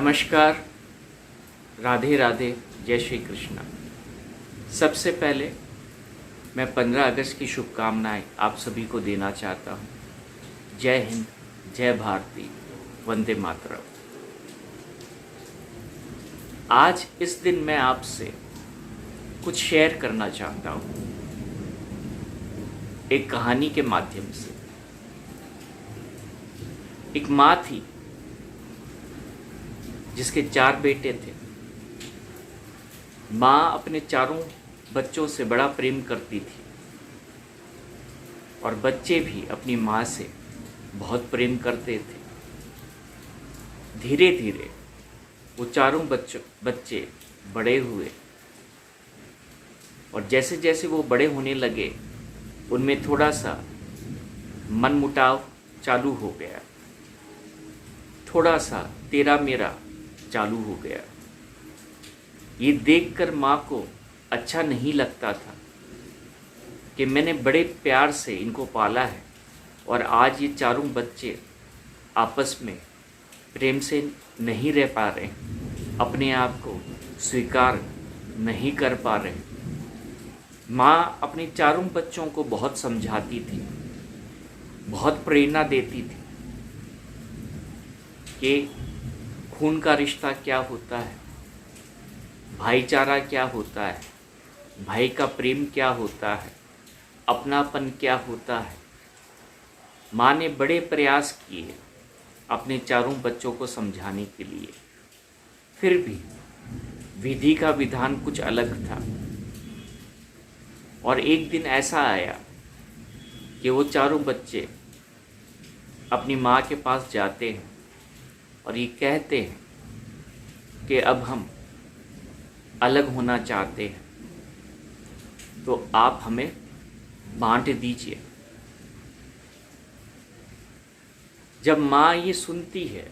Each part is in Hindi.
नमस्कार, राधे राधे, जय श्री कृष्ण। सबसे पहले मैं 15 अगस्त की शुभकामनाएं आप सभी को देना चाहता हूं। जय हिंद, जय भारती, वंदे मातरम। आज इस दिन मैं आपसे कुछ शेयर करना चाहता हूं, एक कहानी के माध्यम से। एक माँ थी जिसके 4 बेटे थे। माँ अपने चारों बच्चों से बड़ा प्रेम करती थी और बच्चे भी अपनी माँ से बहुत प्रेम करते थे। धीरे धीरे वो चारों बच्चे बड़े हुए और जैसे जैसे वो बड़े होने लगे उनमें थोड़ा सा मनमुटाव चालू हो गया, थोड़ा सा तेरा मेरा चालू हो गया। ये देखकर माँ को अच्छा नहीं लगता था कि मैंने बड़े प्यार से इनको पाला है और आज ये चारों बच्चे आपस में प्रेम से नहीं रह पा रहे, अपने आप को स्वीकार नहीं कर पा रहे। माँ अपने चारों बच्चों को बहुत समझाती थी, बहुत प्रेरणा देती थी कि खून का रिश्ता क्या होता है, भाईचारा क्या होता है, भाई का प्रेम क्या होता है, अपनापन क्या होता है। माँ ने बड़े प्रयास किए अपने चारों बच्चों को समझाने के लिए, फिर भी विधि का विधान कुछ अलग था। और एक दिन ऐसा आया कि वो चारों बच्चे अपनी माँ के पास जाते हैं और ये कहते हैं कि अब हम अलग होना चाहते हैं, तो आप हमें बांट दीजिए। जब माँ ये सुनती है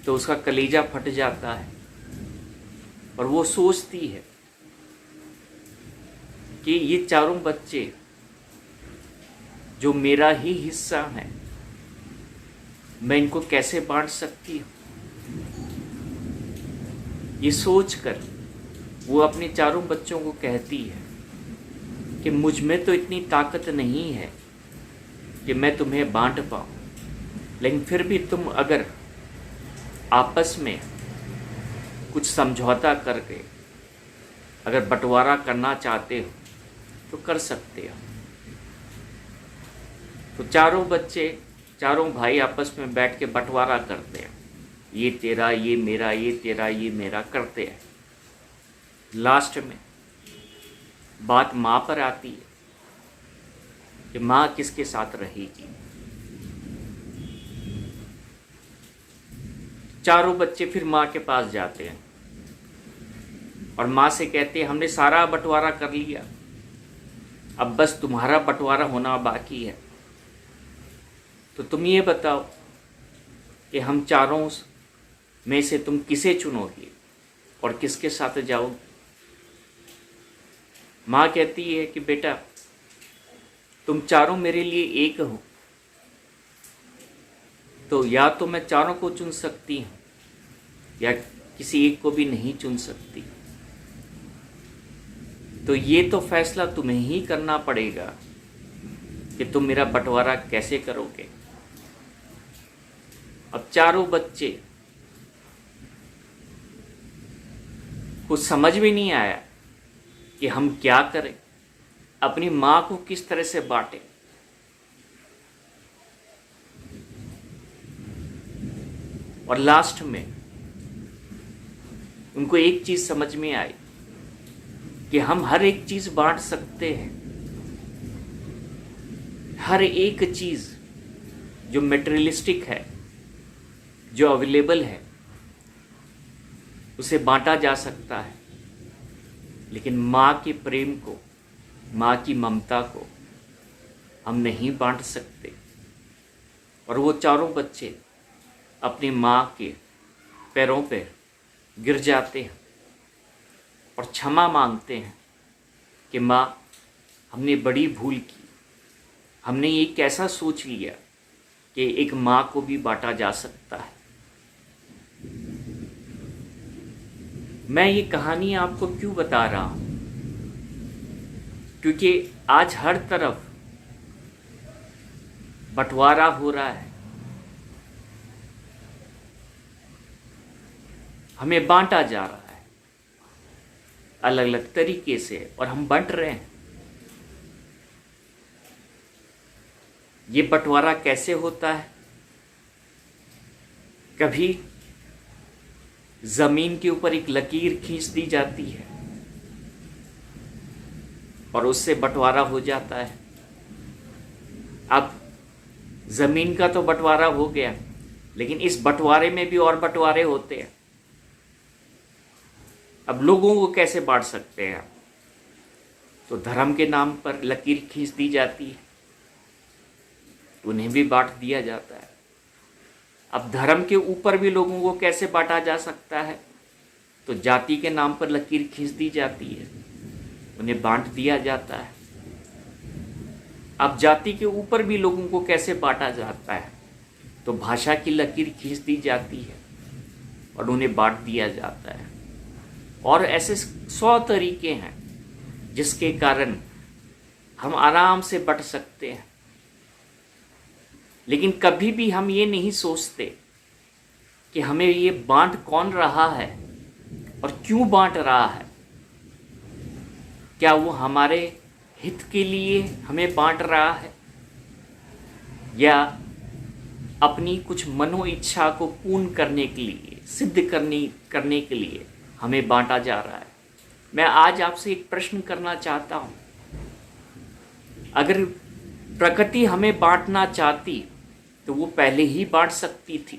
तो उसका कलेजा फट जाता है और वो सोचती है कि ये चारों बच्चे जो मेरा ही हिस्सा है, मैं इनको कैसे बांट सकती हूँ। ये सोचकर वो अपने चारों बच्चों को कहती है कि मुझ में तो इतनी ताकत नहीं है कि मैं तुम्हें बांट पाऊँ, लेकिन फिर भी तुम अगर आपस में कुछ समझौता करके अगर बंटवारा करना चाहते हो तो कर सकते हो। तो चारों बच्चे, चारों भाई आपस में बैठ के बंटवारा करते हैं, ये तेरा, ये मेरा, ये तेरा, ये मेरा करते हैं। लास्ट में बात माँ पर आती है कि माँ किसके साथ रहेगी। चारों बच्चे फिर माँ के पास जाते हैं और माँ से कहते हैं हमने सारा बंटवारा कर लिया, अब बस तुम्हारा बंटवारा होना बाकी है। तो तुम ये बताओ कि हम चारों में से तुम किसे चुनोगे और किसके साथ जाओगे। माँ कहती है कि बेटा तुम चारों मेरे लिए एक हो, तो या तो मैं चारों को चुन सकती हूँ या किसी एक को भी नहीं चुन सकती। तो ये तो फैसला तुम्हें ही करना पड़ेगा कि तुम मेरा बंटवारा कैसे करोगे। अब चारों बच्चे कुछ समझ में नहीं आया कि हम क्या करें, अपनी माँ को किस तरह से बांटें। और लास्ट में उनको एक चीज समझ में आई कि हम हर एक चीज बांट सकते हैं, हर एक चीज जो मटेरियलिस्टिक है, जो अवेलेबल है, उसे बांटा जा सकता है, लेकिन माँ के प्रेम को, माँ की ममता को हम नहीं बांट सकते। और वो चारों बच्चे अपनी माँ के पैरों पे गिर जाते हैं और क्षमा मांगते हैं कि माँ हमने बड़ी भूल की, हमने ये कैसा सोच लिया कि एक माँ को भी बांटा जा सकता है। मैं ये कहानी आपको क्यों बता रहा हूं? क्योंकि आज हर तरफ बंटवारा हो रहा है, हमें बांटा जा रहा है अलग अलग तरीके से, और हम बंट रहे हैं। ये बंटवारा कैसे होता है? कभी जमीन के ऊपर एक लकीर खींच दी जाती है और उससे बंटवारा हो जाता है। अब जमीन का तो बंटवारा हो गया, लेकिन इस बंटवारे में भी और बंटवारे होते हैं। अब लोगों को कैसे बांट सकते हैं? तो धर्म के नाम पर लकीर खींच दी जाती है, उन्हें भी बांट दिया जाता है। अब धर्म के ऊपर भी लोगों को कैसे बांटा जा सकता है? तो जाति के नाम पर लकीर खींच दी जाती है, उन्हें बांट दिया जाता है। अब जाति के ऊपर भी लोगों को कैसे बांटा जाता है? तो भाषा की लकीर खींच दी जाती है और उन्हें बांट दिया जाता है। और ऐसे 100 तरीके हैं जिसके कारण हम आराम से बंट सकते हैं। लेकिन कभी भी हम ये नहीं सोचते कि हमें ये बांट कौन रहा है और क्यों बांट रहा है। क्या वो हमारे हित के लिए हमें बांट रहा है, या अपनी कुछ मनो इच्छा को पूर्ण करने के लिए, सिद्ध करने के लिए हमें बांटा जा रहा है? मैं आज आपसे एक प्रश्न करना चाहता हूं। अगर प्रकृति हमें बांटना चाहती तो वो पहले ही बांट सकती थी।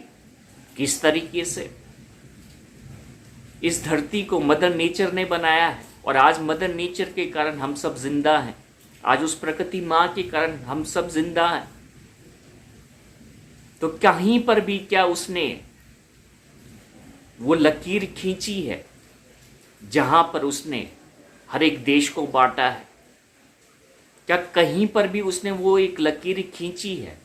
किस तरीके से? इस धरती को मदर नेचर ने बनाया है, और आज मदर नेचर के कारण हम सब जिंदा हैं। आज उस प्रकृति माँ के कारण हम सब जिंदा हैं। तो कहीं पर भी क्या उसने वो लकीर खींची है जहां पर उसने हर एक देश को बांटा है? क्या कहीं पर भी उसने वो एक लकीर खींची है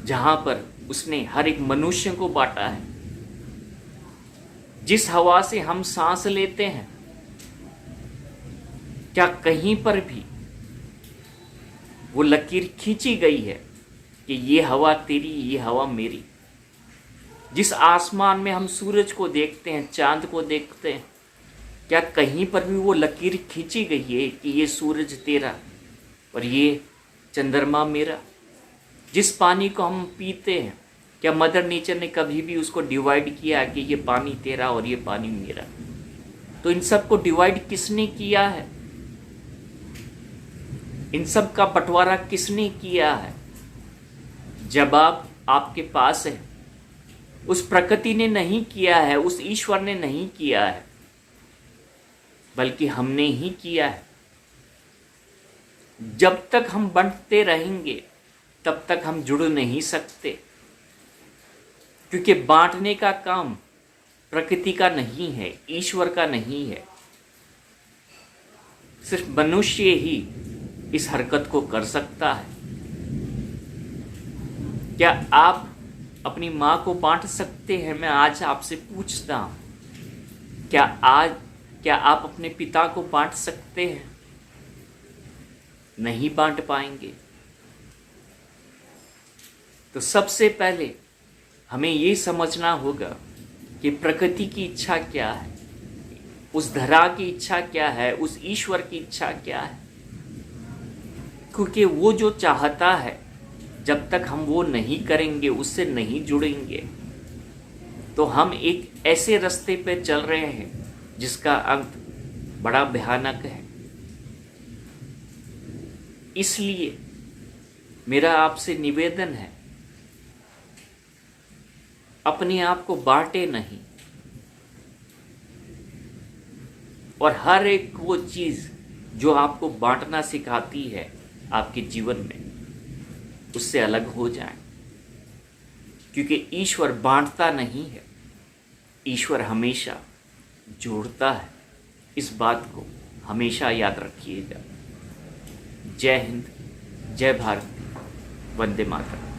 जहां पर उसने हर एक मनुष्य को बांटा है? जिस हवा से हम सांस लेते हैं, क्या कहीं पर भी वो लकीर खींची गई है कि ये हवा तेरी, ये हवा मेरी? जिस आसमान में हम सूरज को देखते हैं, चांद को देखते हैं, क्या कहीं पर भी वो लकीर खींची गई है कि ये सूरज तेरा और ये चंद्रमा मेरा? जिस पानी को हम पीते हैं, क्या मदर नेचर ने कभी भी उसको डिवाइड किया कि ये पानी तेरा और ये पानी मेरा? तो इन सब को डिवाइड किसने किया है? इन सब का बंटवारा किसने किया है? जवाब आपके पास है। उस प्रकृति ने नहीं किया है, उस ईश्वर ने नहीं किया है, बल्कि हमने ही किया है। जब तक हम बंटते रहेंगे तब तक हम जुड़ नहीं सकते, क्योंकि बांटने का काम प्रकृति का नहीं है, ईश्वर का नहीं है। सिर्फ मनुष्य ही इस हरकत को कर सकता है। क्या आप अपनी माँ को बांट सकते हैं? मैं आज आपसे पूछता हूं, क्या आप अपने पिता को बांट सकते हैं? नहीं बांट पाएंगे। तो सबसे पहले हमें ये समझना होगा कि प्रकृति की इच्छा क्या है, उस धरा की इच्छा क्या है, उस ईश्वर की इच्छा क्या है। क्योंकि वो जो चाहता है, जब तक हम वो नहीं करेंगे, उससे नहीं जुड़ेंगे, तो हम एक ऐसे रास्ते पे चल रहे हैं जिसका अंत बड़ा भयानक है। इसलिए मेरा आपसे निवेदन है, अपने आप को बांटे नहीं, और हर एक वो चीज जो आपको बांटना सिखाती है आपके जीवन में, उससे अलग हो जाएं। क्योंकि ईश्वर बांटता नहीं है, ईश्वर हमेशा जोड़ता है। इस बात को हमेशा याद रखिएगा। जय हिंद, जय भारत, वंदे मातरम।